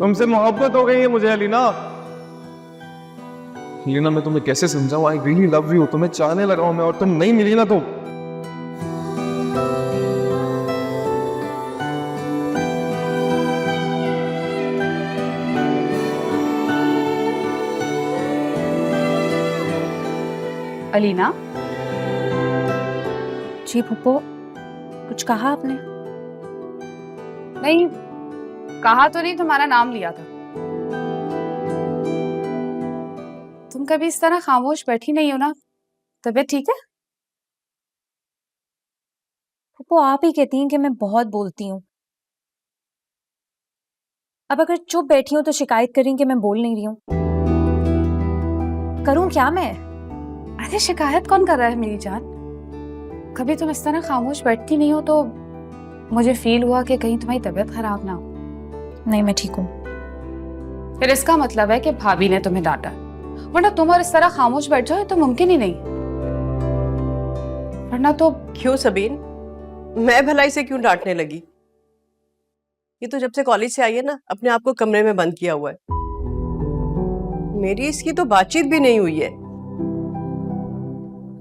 तुमसे मोहब्बत हो गई है मुझे अलीना। अलीना मैं तुम्हें कैसे समझाऊं, आई रियली लव यू, तुम्हें चाहने लगा हूं मैं, और तुम नहीं मिली ना तो। अलीना। जी फूफो, कुछ कहा आपने? नहीं कहा तो नहीं, तुम्हारा नाम लिया था। तुम कभी इस तरह खामोश बैठी नहीं हो ना, तबीयत ठीक है? फूफो आप ही कहती हैं कि मैं बहुत बोलती हूँ। अब अगर चुप बैठी हूँ तो शिकायत करें कि मैं बोल नहीं रही हूँ। करूँ क्या मैं? अरे शिकायत कौन कर रहा है मेरी जान। कभी तुम इस तरह खामोश बैठती नहीं हो तो मुझे फील हुआ कि कहीं तुम्हारी तबीयत खराब ना हो। नहीं मैं ठीक हूँ। फिर इसका मतलब है कि भाभी ने तुम्हें डांटा, वरना तुम और इस तरह खामोश बैठ जाओ तो मुमकिन ही नहीं। वरना तो। क्यों सबीन, मैं भलाई से क्यों डांटने लगी? ये तो जब से कॉलेज से आई है ना, अपने आप को कमरे में बंद किया हुआ है। मेरी इसकी तो बातचीत भी नहीं हुई है।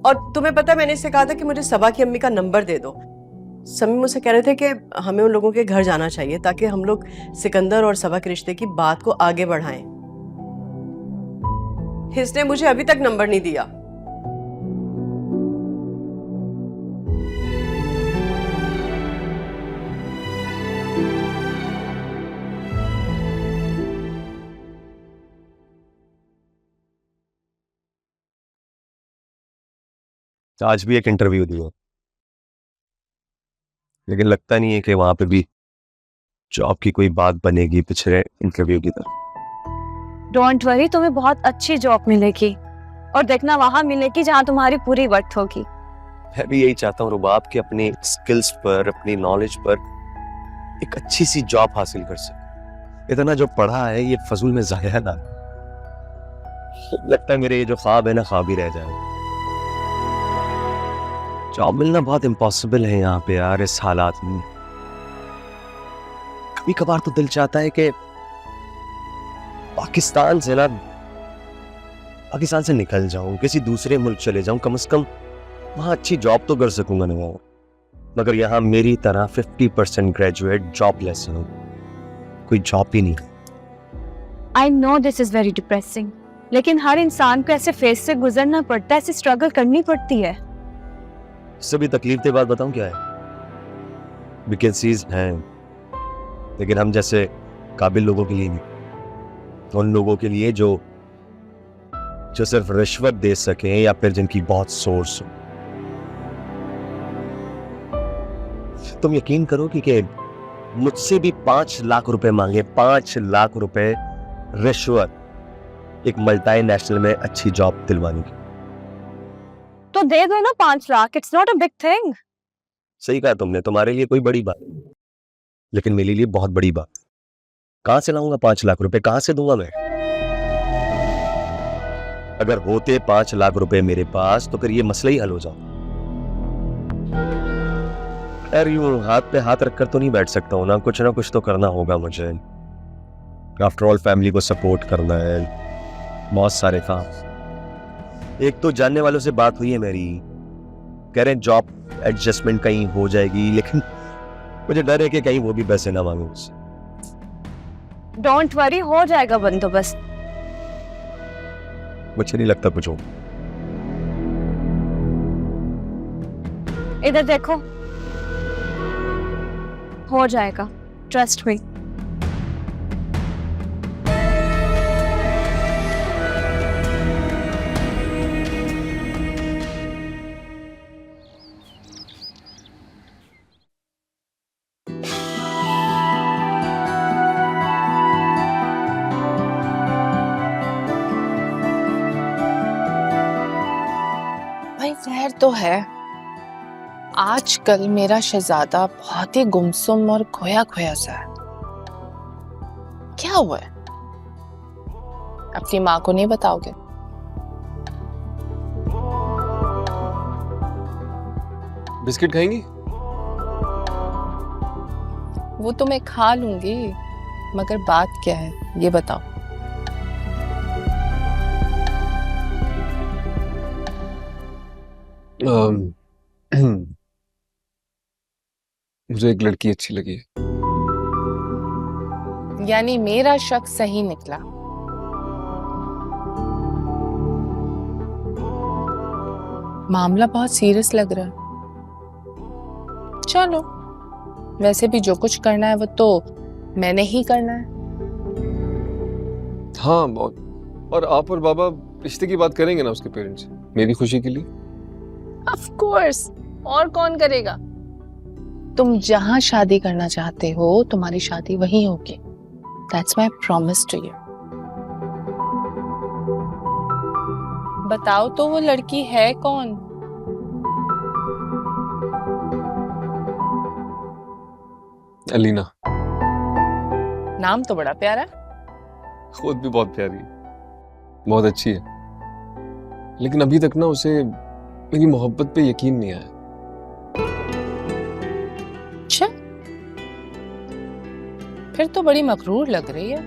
और तुम्हें पता है, मैंने इससे कहा था कि मुझे सबा की अम्मी का नंबर दे दो। समी मुझसे कह रहे थे कि हमें उन लोगों के घर जाना चाहिए ताकि हम लोग सिकंदर और सबा के रिश्ते की बात को आगे बढ़ाएं। इसने मुझे अभी तक नंबर नहीं दिया। आज भी एक इंटरव्यू दिया, लेकिन लगता नहीं है कि वहां पे भी जॉब की कोई बात बनेगी पिछले इंटरव्यू की तरह। डोंट वरी, तुम्हें बहुत अच्छी जॉब मिलेगी और देखना वहां मिलेगी जहां तुम्हारी पूरी वर्थ होगी। मैं भी यही चाहता हूँ रुबाब कि अपनी स्किल्स पर, अपनी नॉलेज पर एक अच्छी सी जॉब हासिल कर सके। इतना जो पढ़ा है ये फजूल में जाया ना। लगता है मेरे ये जो ख्वाब है ना, ख्वाब ही रह जाए। जॉब मिलना बहुत इम्पॉसिबल है यहाँ पे यार, इस हालात में। कभी कभार तो दिल चाहता है कि पाकिस्तान से निकल जाऊं, किसी दूसरे मुल्क चले जाऊं, कम से कम वहां अच्छी जॉब तो कर सकूंगा ना। मगर यहाँ मेरी तरह 50% ग्रेजुएट जॉबलेस हूं, कोई जॉब ही नहीं। I know this is very depressing, लेकिन हर इंसान को ऐसे फेज से गुजरना पड़ता है, ऐसे स्ट्रगल करनी पड़ती है। सभी तकलीफ के बाद बताऊं क्या है, वैकेंसीज हैं, लेकिन हम जैसे काबिल लोगों के लिए नहीं, उन लोगों के लिए जो सिर्फ रिश्वत दे सकें या फिर जिनकी बहुत सोर्स हो। तुम यकीन करो कि मुझसे भी 5 लाख रुपए मांगे, 5 लाख रुपए रिश्वत, एक मल्टीनेशनल में अच्छी जॉब दिलवाने की। तो दे दो ना 5 lakh, it's not a big thing. सही कहा तुमने, तुम्हारे लिए कोई बड़ी बात नहीं, लेकिन मेरे लिए बहुत बड़ी बात। कहां से लाऊंगा 5 लाख रुपए, कहां से दूंगा मैं? अगर होते 5 लाख रुपए मेरे पास तो फिर ये मसला ही हल हो जाओ। यार यूं हाथ पे हाथ रखकर तो नहीं बैठ सकता हूं ना कुछ तो करना होगा मुझे। आफ्टर ऑल फैमिली को सपोर्ट करना है, बहुत सारे काम। एक तो जानने वालों से बात हुई है मेरी, कह रहे हैं जॉब एडजस्टमेंट कहीं हो जाएगी, लेकिन मुझे डर है कि कहीं वो भी पैसे ना मांगे मुझसे। डोंट वरी, हो जाएगा बंदोबस्त। मुझे नहीं लगता कुछ हो। इधर देखो, हो जाएगा, ट्रस्ट मी। भाई जहर तो है। आजकल मेरा शहजादा बहुत ही गुमसुम और खोया खोया सा है। क्या हुआ है? अपनी माँ को नहीं बताओगे? बिस्किट खाएंगी? वो तो मैं खा लूंगी, मगर बात क्या है ये बताओ। मुझे एक लड़की अच्छी लगी है। यानी मेरा शक सही निकला। मामला बहुत सीरियस लग रहा है। चलो, वैसे भी जो कुछ करना है वो तो मैंने ही करना है। हाँ बहुत। और आप और बाबा रिश्ते की बात करेंगे ना उसके पेरेंट्स से, मेरी खुशी के लिए। ऑफ कोर्स, और कौन करेगा। तुम जहां शादी करना चाहते हो तुम्हारी शादी वहीं होगी। That's my promise to you. बताओ तो वो लड़की है कौन? अलीना। नाम तो बड़ा प्यारा। खुद भी बहुत प्यारी है, बहुत अच्छी है, लेकिन अभी तक ना उसे मेरी मोहब्बत पे यकीन नहीं आया। अच्छा, फिर तो बड़ी मकरूर लग रही है,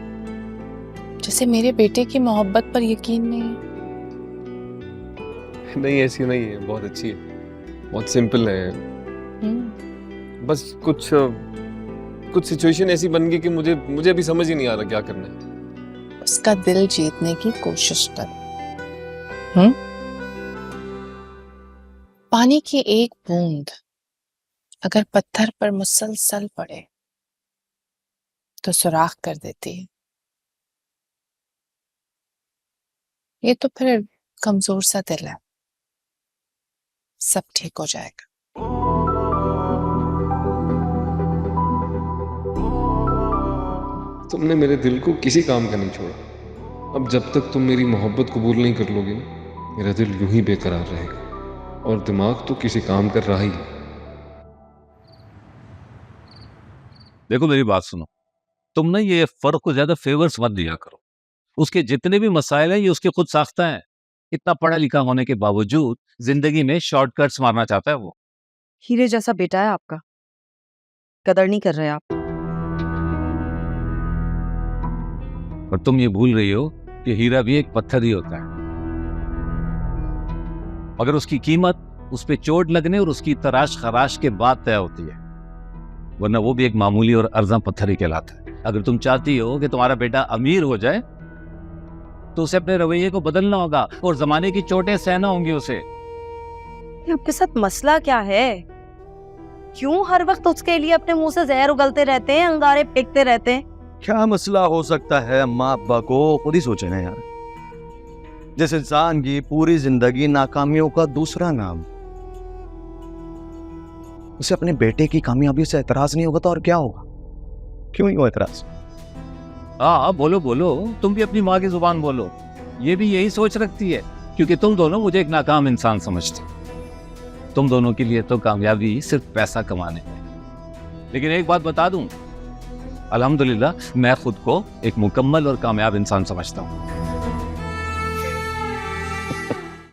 जैसे मेरे बेटे की मोहब्बत पर यकीन नहीं है। नहीं ऐसी नहीं है, बहुत अच्छी है, बहुत सिंपल है। बस कुछ सिचुएशन ऐसी बन गई कि मुझे अभी समझ ही नहीं आ रहा क्या करना है। उसका दिल जीतने की कोशिश करो। पानी की एक बूंद अगर पत्थर पर मुसलसल पड़े तो सुराख कर देती है। ये तो फिर कमजोर सा दिल है, सब ठीक हो जाएगा। तुमने मेरे दिल को किसी काम का नहीं छोड़ा। अब जब तक तुम मेरी मोहब्बत कबूल नहीं कर लोगे ना, मेरा दिल यूं ही बेकरार रहेगा, और दिमाग तो किसी काम कर रहा ही है। देखो मेरी बात सुनो, तुम ना ये फर्क को ज्यादा फेवर्स मत दिया करो। उसके जितने भी मसाइल हैं ये उसके खुद साख्ता है। इतना पढ़ा लिखा होने के बावजूद जिंदगी में शॉर्टकट्स मारना चाहता है वो। हीरे जैसा बेटा है आपका, कदर नहीं कर रहे आप। और तुम ये भूल रही हो कि हीरा भी एक पत्थर ही होता है, मगर उसकी कीमत उस पे चोट लगने और उसकी तराश खराश के बाद तय होती है, वरना वो भी एक मामूली और अर्जा पत्थर ही कहलाता है। अगर तुम चाहती हो कि तुम्हारा बेटा अमीर हो जाए तो उसे अपने रवैये को बदलना होगा और जमाने की चोटें सहना होंगी उसे। आपके साथ मसला क्या है? क्यों हर वक्त उसके लिए अपने मुंह से जहर उगलते रहते हैं, अंगारे फेंकते रहते हैं? क्या मसला हो सकता है अम्मा अब्बा को खुद ही सोचे ना यार। जिस इंसान की पूरी जिंदगी नाकामियों का दूसरा नाम, उसे अपने बेटे की कामयाबी से एतराज नहीं होगा तो और क्या होगा? क्यों ही हो एतराज? हाँ बोलो बोलो, तुम भी अपनी माँ की जुबान बोलो। ये भी यही सोच रखती है, क्योंकि तुम दोनों मुझे एक नाकाम इंसान समझते। तुम दोनों के लिए तो कामयाबी सिर्फ पैसा कमाने है। लेकिन एक बात बता दूं, अल्हम्दुलिल्लाह मैं खुद को एक मुकम्मल और कामयाब इंसान समझता हूँ।